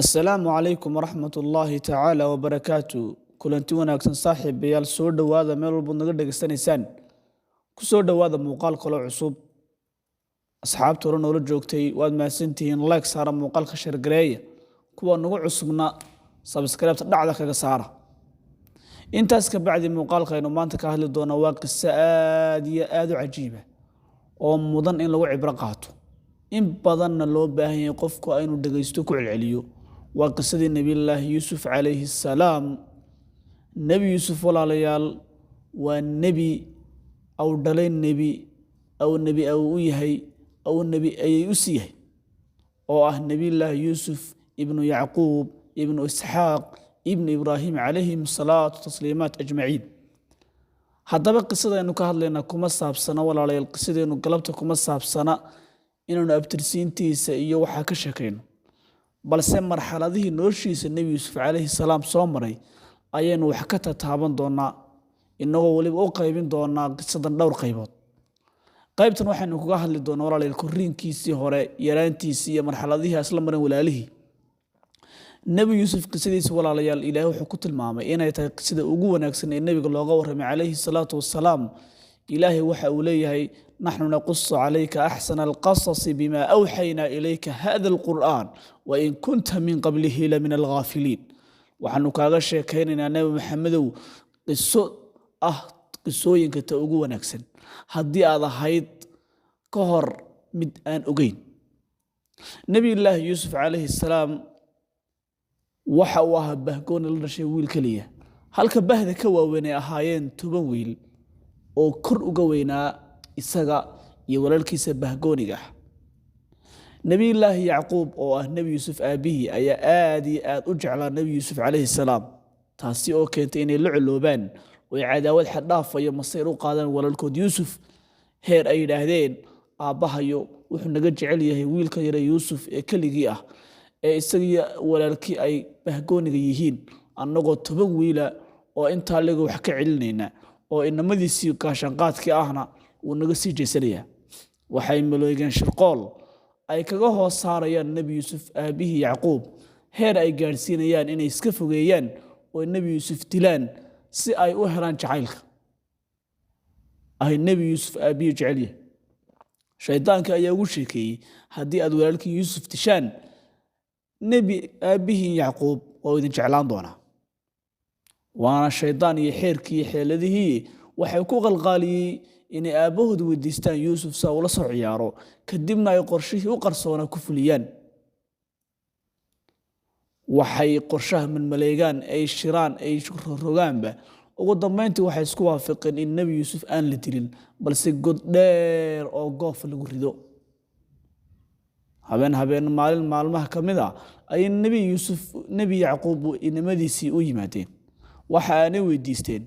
السلام عليكم ورحمة الله تعالى وبركاته. كلنتي wanaagsan saaxiibayaal soo dhawaada meel walba naga dhageysanaysaan ku soo dhawaada muuqaal kale cusub asxaabta hore noola joogtay waad mahadsantihiin like saara muuqaalka share gareeya kuwa nagu cusubna subscribe dhacda kaga saara intaas ka bacdi muuqaalkaynu maanta ka hadli doona waa qiso aad iyo aad u cajiib ah oo mudan in lagu cibro qaato in badanna loo baahan yahay qofku inuu dhageysto ku celceliyo waa qisadii nabiyullaahi yuusuf calayhi salaam nebi yuusuf walaalayaal waa nebi aw dhalay nebi aw u yahay aw nebi ayay u siiyahay oo ah nabiyullaahi yuusuf ibnu yacquub ibnu isxaaq ibnu ibraahim calayhim salaatu tasliimaat ajmaciin haddaba qisadaynu ka hadlaynaa kuma saabsana walaalayaal qisadaynu galabta kuma saabsana inaanu abtirsiintiisa iyo waxaa ka sheekayno balse marxaladihii noloshiisa nebi yuusuf calayhi salaam soo maray ayaynu wax ka tataaban doonaa inagoo weliba u qaybin doonaa qisadan dhowr qaybood qaybtan waxaynu kaga hadli doonaa walaalayaal korriinkiisii hore yaraantiisii iyo marxaladihii asla maran walaalihii nebi yuusuf qisadiisa walaalayaal ilaahay wuxuu ku tilmaamay inay tahay qisada ugu wanaagsan ee nebiga looga warramay calayhi salaatu wassalaam ilaahay waxa uu leeyahay نحن نقص عليك أحسن القصص بما أوحينا إليك هذا القرآن وإن كنت من قبله لمن الغافلين وحنو كاغا شيكيننا نبي محمد قصوين كتاوغو ونكسن هدي هذا هيد كهر مد آن أغين نبي الله يوسف عليه السلام وحواها بهقون الرشي ويل كليه هل كبهذا كواويني أهايين توبان ويل أو كر أغوينا isaga iyo walaalkiisa bahgooniga nabiyullaahi yacquub oo ah nebi yuusuf aabihii ayaa aad iyo aad u jeclaa nebi yuusuf calayhi salaam taasi oo keentay inay la coloobaan oo cadaawad xad dhaaf iyo masayr u qaadaan walaalkood yuusuf heer ay yidhaahdeen aabbahayo wuxuu naga jecel yahay wiilka yara yuusuf ee keligii ah ee isagiyo walaalkii ay bahgooniga yihiin annagoo 10 wiila oo intaa laga wax ka celinayna oo inamadiisii gaashanqaadkii ahna uu naga sii jeesanayaa waxay malooyeen shirqool ay kaga hoos saarayaan nebi yuusuf aabihii yacquub heer ay gaadhsiinayaan inay iska fogeeyaan oo nebi yuusuf dilaan si ay u helaan jacaylka ay nebi yuusuf aabihii jecel yahay shaydaanka ayaa ugu sheekeeyey haddii aad walaalkii yuusuf dishaan nebi aabihii yacquub oo idin jeclaan doonaa waana shaydaan iyo xeerkii xeeladihii waxay ku qalqaaliyey inay aabbahooda weydiistaan yuusuf saa ula soo ciyaaro kadibna ay qorshihii u qarsoonaa ku fuliyaan waxay qorshaha malmaleegaan ay shiraan ay rogaanba ugu dambeyntii waxay isku waafaqeen in nebi yuusuf aan la dilin balse god dheer oo goof lagu rido habeen maalin maalmaha ka mid ah ayay nebi yacquub inamadiisii u yimaadeen waxa aanay weydiisteen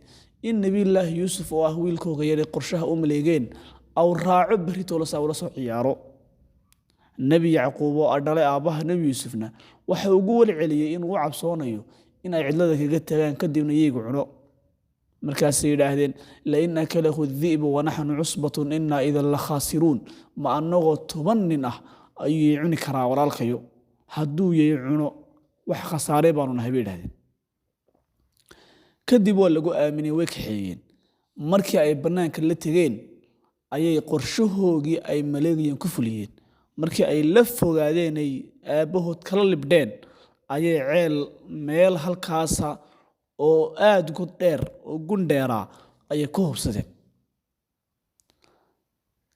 in nabiyullaahi yuusuf oo ah wiilkooga yaray qorshaha u maleegeen aw raaco berritoola saa ula soo ciyaaro nebi yacquub oo dhalay aabbaha nebi yuusufna waxa ugu wali celiyey inuu u cabsoonayo in ay cidlada kaga tagaan kadibna iyagu cuno markaasay yidhaahdeen lain akalahu di'bu wanaxnu cusbatun innaa idan la khaasiruun ma annagoo 10 nin ah ayuu cuni karaa walaalkayo hadduu yay cuno wax khasaarey baanu nahay bay yidhahdeen kadib waa lagu aaminay way kaxeeyeen markii ay bannaanka la tegeen ayay qorshahoogii ay maleegayeen ku fuliyeen markii ay la fogaadeen ay aabbahood kala libdheen ayay ceel meel halkaasa oo aad god dheer oo gundheeraa ayay ku hubsadeen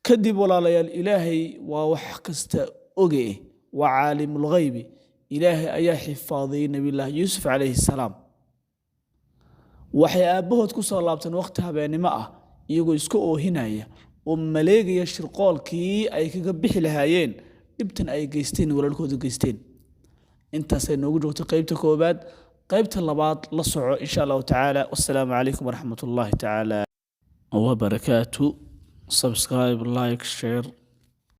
kadib walaalayaal ilaahay waa wax kasta oge waa caalimul ghaybi ilaahay ayaa xifaaday nabiyullaahi yuusuf calayhi salaam waxay aabbahood ku soo laabteen waqti habeenimo ah iyagoo iska oohinaya oo maleegaya shirqoolkii ay kaga bixi lahaayeen dhibtan ay geysteen walaalkooda geysteen intaasay noogu joogtay qaybta koobaad qaybta labaad la soco insha allahu tacaala wassalaamu calaykum waraxmatullaahi tacaala wabarakaatu subscribe like share